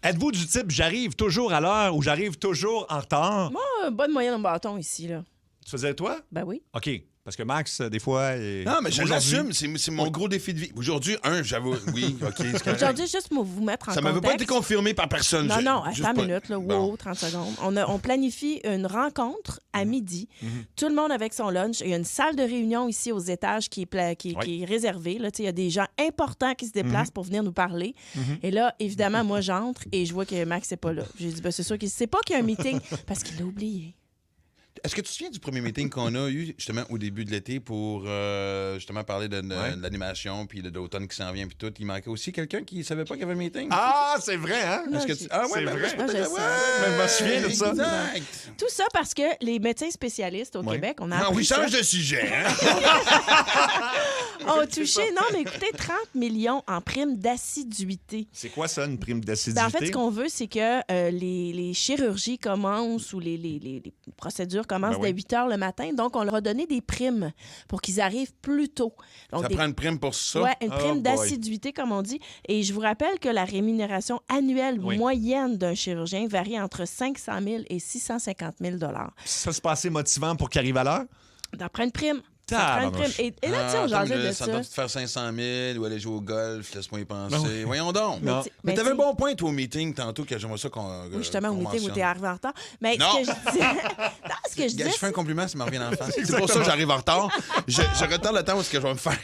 Êtes-vous du type j'arrive toujours à l'heure ou j'arrive toujours en retard? Moi, bonne moyenne au bâton ici, là. Tu faisais toi? Ben oui. OK. Parce que Max, des fois... Non, mais je aujourd'hui- l'assume. C'est mon gros défi de vie. Aujourd'hui, j'avoue, oui, OK, c'est correct. Aujourd'hui, juste pour vous mettre en Ça contexte. m'avait pas été confirmé par personne. Non, Juste attends pas- une minute, là. Bon. Wow, 30 secondes. On planifie une rencontre à midi. Tout le monde avec son lunch. Il y a une salle de réunion ici aux étages qui est réservée. Là, il y a des gens importants qui se déplacent pour venir nous parler. Et là, évidemment, moi, j'entre et je vois que Max n'est pas là. J'ai dit, ben, c'est sûr qu'il ne sait pas qu'il y a un meeting parce qu'il l'a oublié. Est-ce que tu te souviens du premier meeting qu'on a eu justement au début de l'été pour justement parler de l'animation puis de l'automne qui s'en vient puis tout? Il manquait aussi quelqu'un qui savait pas qu'il y avait un meeting. Ah, c'est vrai, hein? Est-ce que Ah c'est ouais, vrai. ben, Ah, je sais. Je me souviens de ça. Exact. Tout ça parce que les médecins spécialistes au Québec, on a Ah appris oui, ça, change de sujet, hein? ont touché, non, mais écoutez, 30 millions en prime d'assiduité. C'est quoi ça, une prime d'assiduité? Ben, en fait, ce qu'on veut, c'est que les chirurgies commencent ou les procédures commencent Ben oui. dès 8 heures le matin. Donc, on leur a donné des primes pour qu'ils arrivent plus tôt. Donc, Ça prend une prime pour ça? Ouais, une Oh prime boy. d'assiduité, comme on dit. Et je vous rappelle que la rémunération annuelle Oui. moyenne d'un chirurgien varie entre 500 000 et 650 000 Ça, c'est pas assez motivant pour qu'il arrive à l'heure? D'après une prime. Ça prend une prime. Et là, tu sais, on attends, jasait mais de ça ça. doit te faire 500 000 ou aller jouer au golf, laisse-moi y penser. Non, oui. Voyons donc. Non. Mais Mais t'avais un tu- bon point, toi, au meeting, tantôt, que j'aimerais ça qu'on. Oui, justement, au qu'on meeting où mentionne. t'es arrivé en retard. Mais Non. ce que je disais... non, ce que je Gars, disais, je fais un compliment, ça me revient en face. C'est pour ça que j'arrive en retard. Je retarde le temps où est-ce que je vais me faire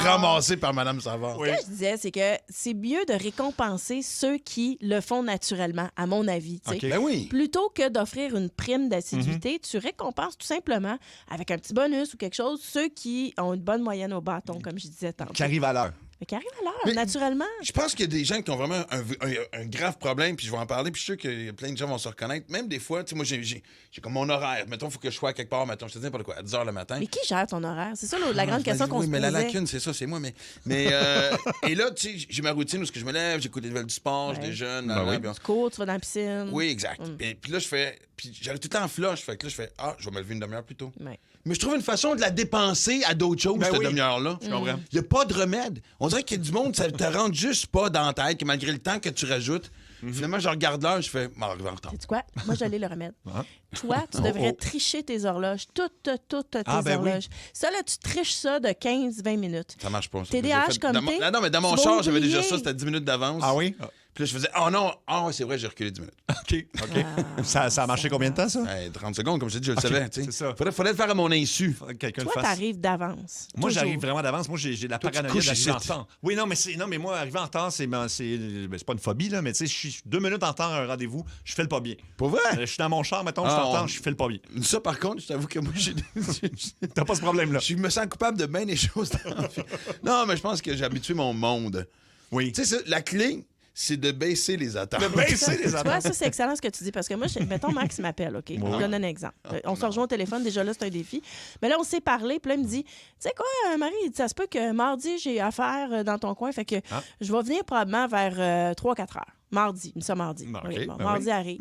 ramasser par Mme Savard. Oui. Ce que je disais, c'est que c'est mieux de récompenser ceux qui le font naturellement, à mon avis. tu sais. OK. Ben oui. Plutôt que d'offrir une prime d'assiduité, tu récompenses tout simplement, avec un petit bonus ou quelque chose, ceux qui ont une bonne moyenne au bâton, comme je disais tantôt. Qui arrive à l'heure. Mais qui arrivent à l'heure, Mais- naturellement. Je pense qu'il y a des gens qui ont vraiment un grave problème, puis je vais en parler, puis je suis sûr que plein de gens vont se reconnaître. Même des fois, tu sais, moi, j'ai comme mon horaire. Mettons, il faut que je sois à quelque part, mettons, je te dis n'importe quoi, à 10 h le matin. Mais qui gère ton horaire? C'est ça la grande Ah, question qu'on oui, se mais posait. la lacune, c'est ça, c'est moi. Et là, tu sais, j'ai ma routine où ce que je me lève, j'écoute les nouvelles du sport, je Ouais. déjeune, Ben oui. puis on- Tu cours, tu vas dans la piscine. Oui, exact. Puis là, puis j'arrive tout le temps en flush. Fait que là, je fais, je vais me lever une demi-heure plus tôt. Ouais. Mais je trouve une façon de la dépenser à d'autres choses, Ben cette oui. demi-heure-là. Je comprends. Il n'y a pas de remède. On dirait qu'il y a du monde, ça te rentre juste pas dans la tête, que malgré le temps que tu rajoutes, finalement, je regarde l'heure, je fais, arrive en retard. Sais-tu quoi? Moi, j'allais le remettre. Ah. Toi, tu devrais tricher tes horloges. Toutes tes Ah, ben oui. horloges. Ça, là, tu triches ça de 15-20 minutes. Ça marche pas. ça. TDAH J'ai fait- comme dans mon- t'es, Non, mais dans mon tu vas char, j'avais déjà oublier. ça, c'était 10 minutes d'avance. Ah oui? Puis là, je faisais, oh non, c'est vrai, j'ai reculé 10 minutes. OK. Ça a marché combien de temps, ça? 30 secondes, comme je t'ai dit, je le Ok, savais. tu sais. c'est ça. Faudrait le faire à mon insu. Faudrait que quelqu'un Toi, le fasse. t'arrives d'avance. Moi, Toujours. j'arrive vraiment d'avance. Moi, j'ai la Toi, tu paranoïa couches d'arriver en ici. retard. Oui, non, mais moi, arriver en retard, c'est pas une phobie, là, mais tu sais, je suis 2 minutes en retard à un rendez-vous, je file pas bien. Pour vrai? Je suis dans mon char, mettons, je suis en retard, je file pas bien. Ça, par contre, je t'avoue que moi, T'as pas ce problème-là. je me sens coupable de bien des choses dans la vie. Non, mais je pense que j'ai habitué mon monde. Oui. Tu sais, la clé, c'est de baisser les attentes. De baisser les Tu vois, attentes. ça, c'est excellent ce que tu dis. Parce que moi, mettons, Max m'appelle, OK? Je donne un exemple. On se rejoint au téléphone. Déjà là, c'est un défi. Mais là, on s'est parlé. Puis là, il me dit, tu sais quoi, Marie, ça se peut que mardi, j'ai affaire dans ton coin. Fait que je vais venir probablement vers 3-4 heures. Mardi. Nous sommes mardi. Bon, Oui, OK, bon, ben mardi oui. arrive.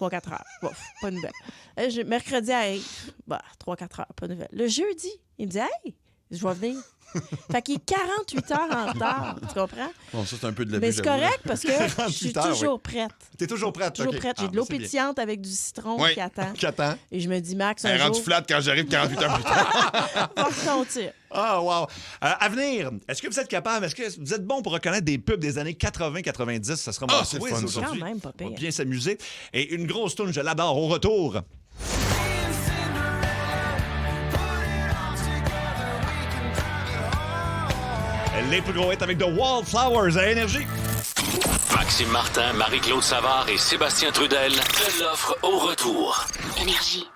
3-4 heures. Bon, pas de nouvelles. Mercredi arrive. 3-4 heures. Pas de nouvelles. Le jeudi, il me dit, hey, je vais venir. Fait qu'il est 48 heures en retard. Tu comprends? Bon, ça, c'est un peu de la Mais vie, c'est j'avoue. correct parce que je suis 48 heures, toujours prête. T'es toujours prête? Toujours OK. prête. J'ai Ah, de l'eau c'est bien. pétillante avec du citron Oui. qui attend. Qui attend? Et je me dis, Max, Elle un est rendue jour, flat quand j'arrive 48 heures plus tard. porte ton tir. Ah, wow. À venir, est-ce que vous êtes capable, est-ce que vous êtes bon pour reconnaître des pubs des années 80-90? Ça sera mon c'est le quiz fun, ça. aujourd'hui. Quand même, pas On va pire. bien s'amuser. Et une grosse tourne, je l'adore, au retour. Les plus gros hits avec The Wallflowers à Énergie. Maxime Martin, Marie-Claude Savard et Sébastien Trudel te l'offrent au retour. Énergie.